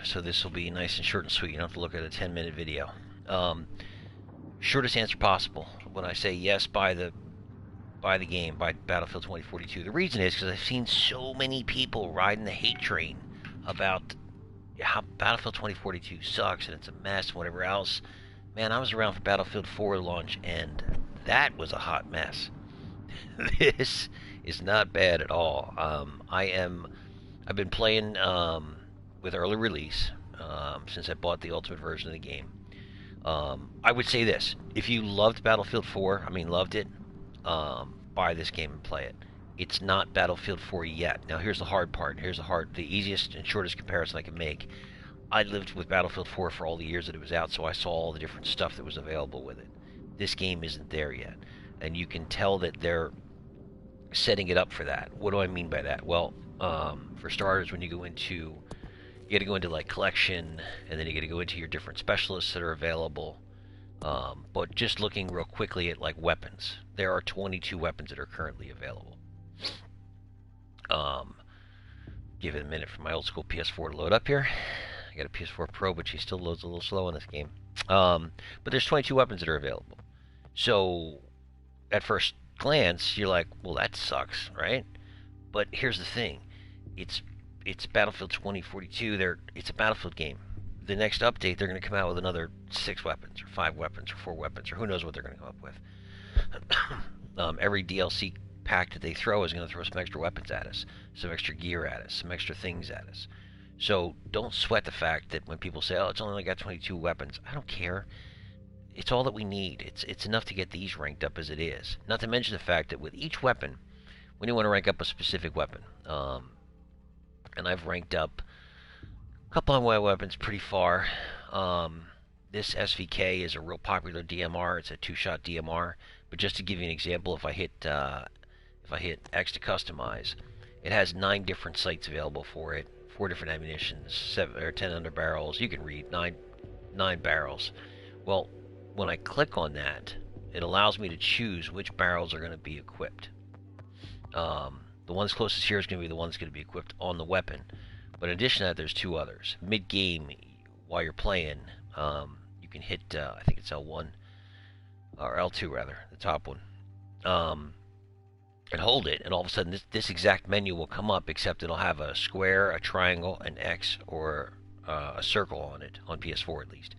so this will be nice and short and sweet. You don't have to look at a 10-minute video. Um, Shortest answer possible. When I say yes, buy the game, buy Battlefield 2042. The reason is because I've seen so many people riding the hate train about how Battlefield 2042 sucks and it's a mess and whatever else. Man, I was around for Battlefield 4 launch, and that was a hot mess. This is not bad at all. I've been playing with early release since I bought the ultimate version of the game. I would say this: if you loved Battlefield 4, loved it, buy this game and play it. It's not Battlefield 4 yet. Now, here's the hard part. The easiest and shortest comparison I can make. I lived with Battlefield 4 for all the years that it was out, so I saw all the different stuff that was available with it. This game isn't there yet, and you can tell that they're setting it up for that. What do I mean by that? Well, for starters, when you got to go into like collection, and then you got to go into your different specialists that are available. But just looking real quickly at like weapons, there are 22 weapons that are currently available. Give it a minute for my old school PS4 to load up here. I got a PS4 Pro, but she still loads a little slow in this game. But there's 22 weapons that are available. So at first glance, you're like, well, that sucks, right? But here's the thing. It's Battlefield 2042. It's a Battlefield game. The next update, they're going to come out with another 6 weapons, or 5 weapons, or 4 weapons, or who knows what they're going to come up with. Every DLC pack that they throw is going to throw some extra weapons at us, some extra gear at us, some extra things at us. So don't sweat the fact that when people say, oh, it's only got 22 weapons. I don't care. It's all that we need. It's enough to get these ranked up as it is. Not to mention the fact that with each weapon, when you want to rank up a specific weapon, and I've ranked up a couple of my weapons pretty far. This SVK is a real popular DMR. It's a 2-shot DMR. But just to give you an example, if I hit X to customize, it has 9 different sights available for it, 4 different ammunitions, 7 or 10 under barrels. You can read 9 barrels. Well, when I click on that, it allows me to choose which barrels are going to be equipped. The ones closest here is going to be the one that's going to be equipped on the weapon. But in addition to that, there's 2 others. Mid-game, while you're playing, you can hit, I think it's L1, or L2 rather, the top one, and hold it, and all of a sudden this exact menu will come up, except it'll have a square, a triangle, an X, or a circle on it, on PS4 at least.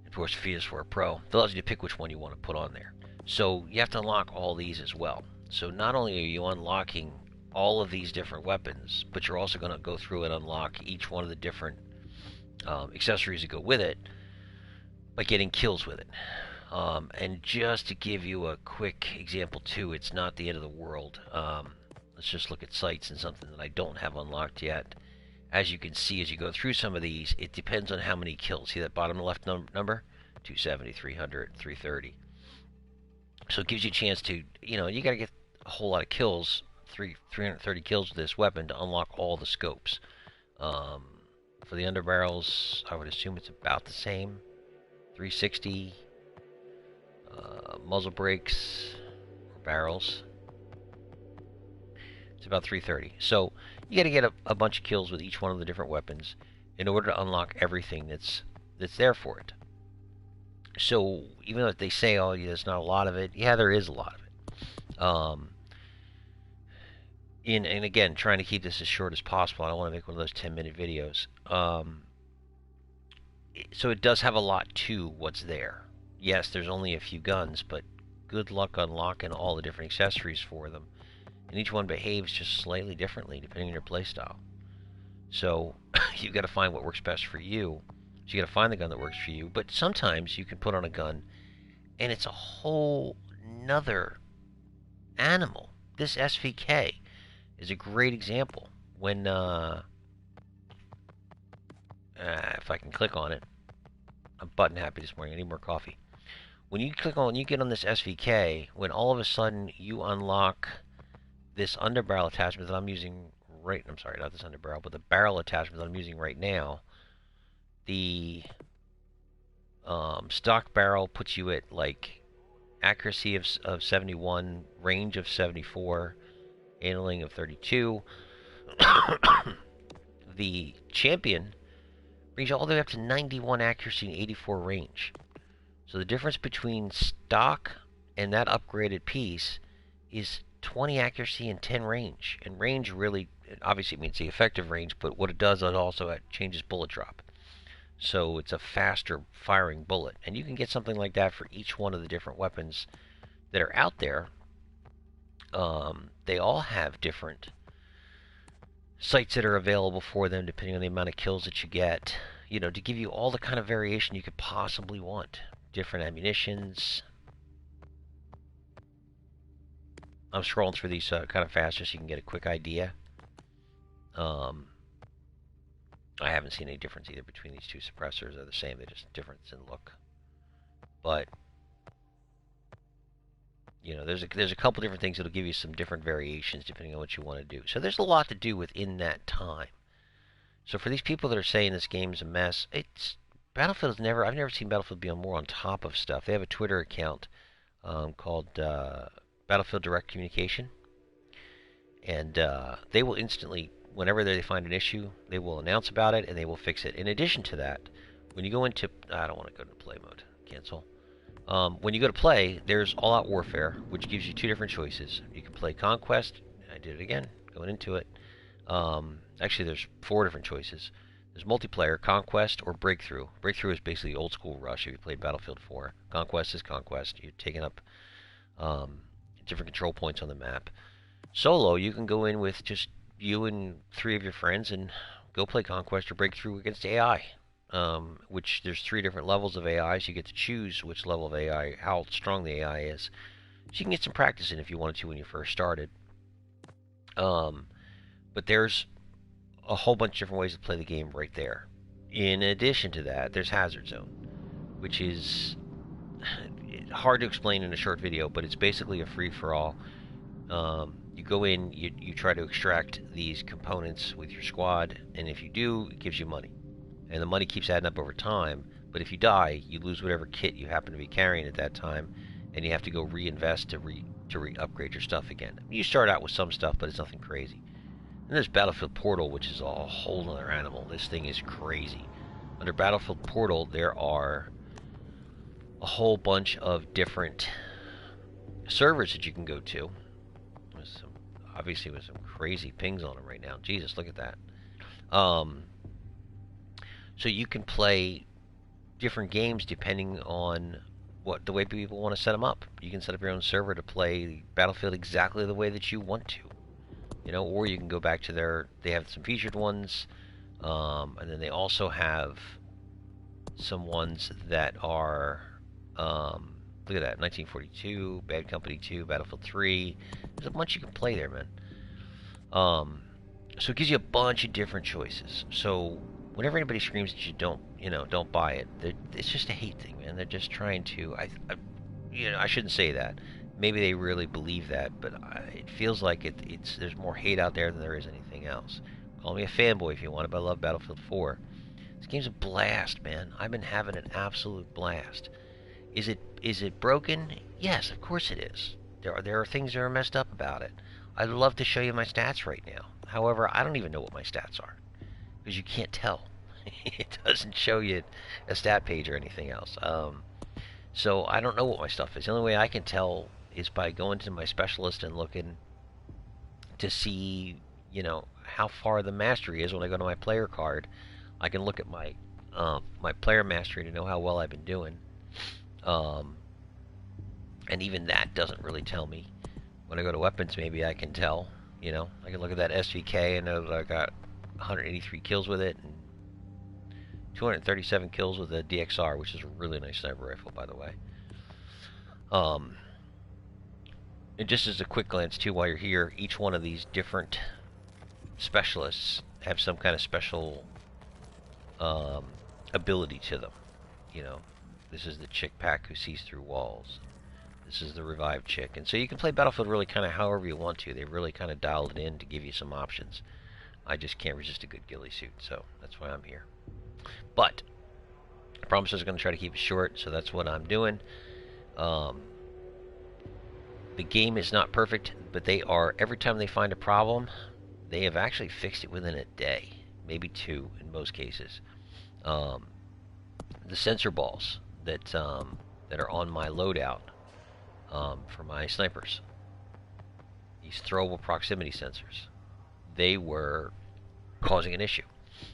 Of course, PS4 Pro, it allows you to pick which one you want to put on there. So you have to unlock all these as well. So not only are you unlocking all of these different weapons, but you're also going to go through and unlock each one of the different accessories that go with it by getting kills with it. And just to give you a quick example too, it's not the end of the world. Let's just look at sights and something that I don't have unlocked yet. As you can see, as you go through some of these, it depends on how many kills. See that bottom left number? 270, 300, 330. So it gives you a chance to, you got to get a whole lot of kills, 330 kills with this weapon to unlock all the scopes. For the underbarrels, I would assume it's about the same. 360. Muzzle brakes, barrels, it's about 330. So you got to get a bunch of kills with each one of the different weapons in order to unlock everything that's there for it. So even though they say, oh, yeah, there's not a lot of it, yeah, there is a lot of it. And again, trying to keep this as short as possible. I don't want to make one of those 10-minute videos. So it does have a lot to what's there. Yes, there's only a few guns, but good luck unlocking all the different accessories for them. And each one behaves just slightly differently depending on your playstyle. So you've got to find what works best for you. So you got to find the gun that works for you. But sometimes you can put on a gun and it's a whole nother animal. This SVK is a great example. When if I can click on it, I'm button happy this morning. I need more coffee. When you get on this SVK, when all of a sudden you unlock this underbarrel attachment that I'm using I'm sorry, not this underbarrel, but the barrel attachment that I'm using right now, the stock barrel puts you at like accuracy of 71, range of 74, handling of 32. The champion Brings you all the way up to 91 accuracy and 84 range. So the difference between stock and that upgraded piece is 20 accuracy and 10 range. And range really, obviously, means the effective range, but what it does, it also changes bullet drop. So it's a faster firing bullet. And you can get something like that for each one of the different weapons that are out there. They all have different sights that are available for them depending on the amount of kills that you get. You know, to give you all the kind of variation you could possibly want. Different ammunitions. I'm scrolling through these kind of faster so you can get a quick idea. I haven't seen any difference either between these two suppressors. They're the same. They're just different in look. But you know, there's a couple different things that'll give you some different variations depending on what you want to do. So there's a lot to do within that time. So for these people that are saying this game's a mess, Battlefield's never. I've never seen Battlefield be more on top of stuff. They have a Twitter account called Battlefield Direct Communication, and they will instantly, whenever they find an issue, they will announce about it and they will fix it. In addition to that, when you go into, I don't want to go to play mode. Cancel. When you go to play, there's All Out Warfare, which gives you two different choices. You can play Conquest. I did it again, going into it. Actually, there's 4 different choices. There's multiplayer, Conquest, or Breakthrough. Breakthrough is basically old school Rush if you played Battlefield 4. Conquest is Conquest. You're taking up different control points on the map. Solo, you can go in with just you and 3 of your friends and go play Conquest or Breakthrough against AI. Which there's 3 different levels of AI, so you get to choose which level of AI, how strong the AI is. So you can get some practice in if you wanted to when you first started. But there's a whole bunch of different ways to play the game right there. In addition to that, there's Hazard Zone, which is hard to explain in a short video, but it's basically a free-for-all. You go in, you try to extract these components with your squad, and if you do, it gives you money. And the money keeps adding up over time, but if you die, you lose whatever kit you happen to be carrying at that time, and you have to go reinvest to upgrade your stuff again. You start out with some stuff, but it's nothing crazy. And there's Battlefield Portal, which is a whole other animal. This thing is crazy. Under Battlefield Portal, there are a whole bunch of different servers that you can go to. Obviously with some crazy pings on them right now. Jesus, look at that. So you can play different games depending on the way people want to set them up. You can set up your own server to play Battlefield exactly the way that you want to. You know, or you can go back to they have some featured ones, and then they also have some ones that are, look at that, 1942, Bad Company 2, Battlefield 3. There's a bunch you can play there, man. So it gives you a bunch of different choices. So whenever anybody screams that you don't buy it, it's just a hate thing, man. They're just trying to, I shouldn't say that. Maybe they really believe that, but it feels like there's more hate out there than there is anything else. Call me a fanboy if you want, but I love Battlefield 4. This game's a blast, man. I've been having an absolute blast. Is it broken? Yes, of course it is. There are things that are messed up about it. I'd love to show you my stats right now. However, I don't even know what my stats are, because you can't tell. It doesn't show you a stat page or anything else. So I don't know what my stuff is. The only way I can tell is by going to my specialist and looking to see, how far the mastery is. When I go to my player card, I can look at my player mastery to know how well I've been doing. And even that doesn't really tell me. When I go to weapons, maybe I can tell. I can look at that SVK and know that I got 183 kills with it and 237 kills with the DXR, which is a really nice sniper rifle, by the way. And just as a quick glance, too, while you're here, each one of these different specialists have some kind of special ability to them. This is the chick pack who sees through walls. This is the revived chick. And so you can play Battlefield really kind of however you want to. They really kind of dialed it in to give you some options. I just can't resist a good ghillie suit, so that's why I'm here. But I promise I was going to try to keep it short, so that's what I'm doing. The game is not perfect, but every time they find a problem, they have actually fixed it within a day, maybe 2 in most cases. Um, the sensor balls that are on my loadout for my snipers, these throwable proximity sensors, they were causing an issue.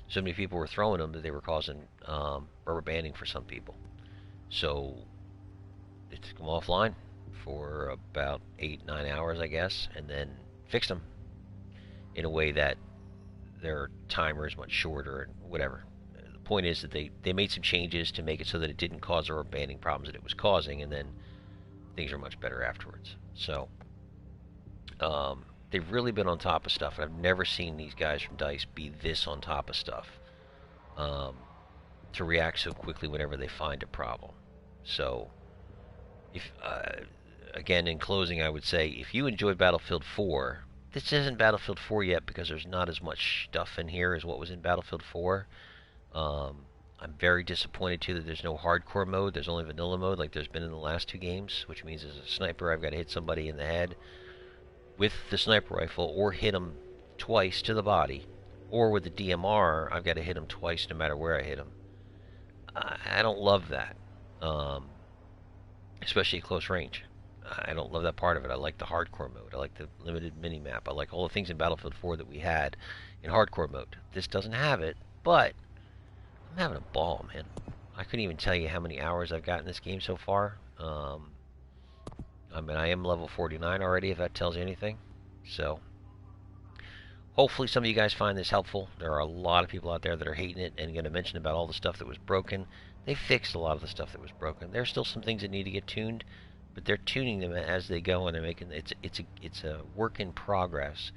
So many people were throwing them that they were causing rubber banding for some people. So they took them offline for about 8-9 hours, I guess, and then fixed them in a way that their timer is much shorter and whatever. The point is that they made some changes to make it so that it didn't cause the rubber banding problems that it was causing, and then things are much better afterwards. So they've really been on top of stuff, and I've never seen these guys from DICE be this on top of stuff um, to react so quickly whenever they find a problem. So, if again, in closing, I would say if you enjoyed Battlefield 4, this isn't Battlefield 4 yet because there's not as much stuff in here as what was in Battlefield 4. I'm very disappointed too that there's no hardcore mode. There's only vanilla mode, like there's been in the last 2 games, which means as a sniper, I've got to hit somebody in the head with the sniper rifle, or hit them twice to the body, or with the DMR, I've got to hit them twice no matter where I hit them. I don't love that, especially at close range. I don't love that part of it. I like the hardcore mode. I like the limited mini-map. I like all the things in Battlefield 4 that we had in hardcore mode. This doesn't have it, but I'm having a ball, man. I couldn't even tell you how many hours I've got in this game so far. I mean, I am level 49 already, if that tells you anything. So, hopefully some of you guys find this helpful. There are a lot of people out there that are hating it and going to mention about all the stuff that was broken. They fixed a lot of the stuff that was broken. There's still some things that need to get tuned, but they're tuning them as they go, and they're making it's a work in progress.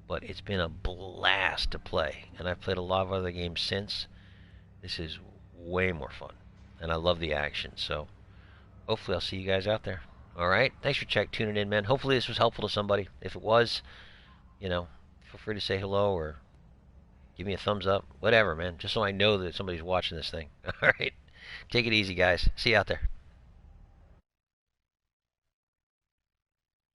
But it's been a blast to play, and I've played a lot of other games since. This is way more fun, and I love the action. So, hopefully I'll see you guys out there. All right, thanks for tuning in, man. Hopefully this was helpful to somebody. If it was, feel free to say hello or give me a thumbs up, whatever, man. Just so I know that somebody's watching this thing. All right, take it easy, guys. See you out there.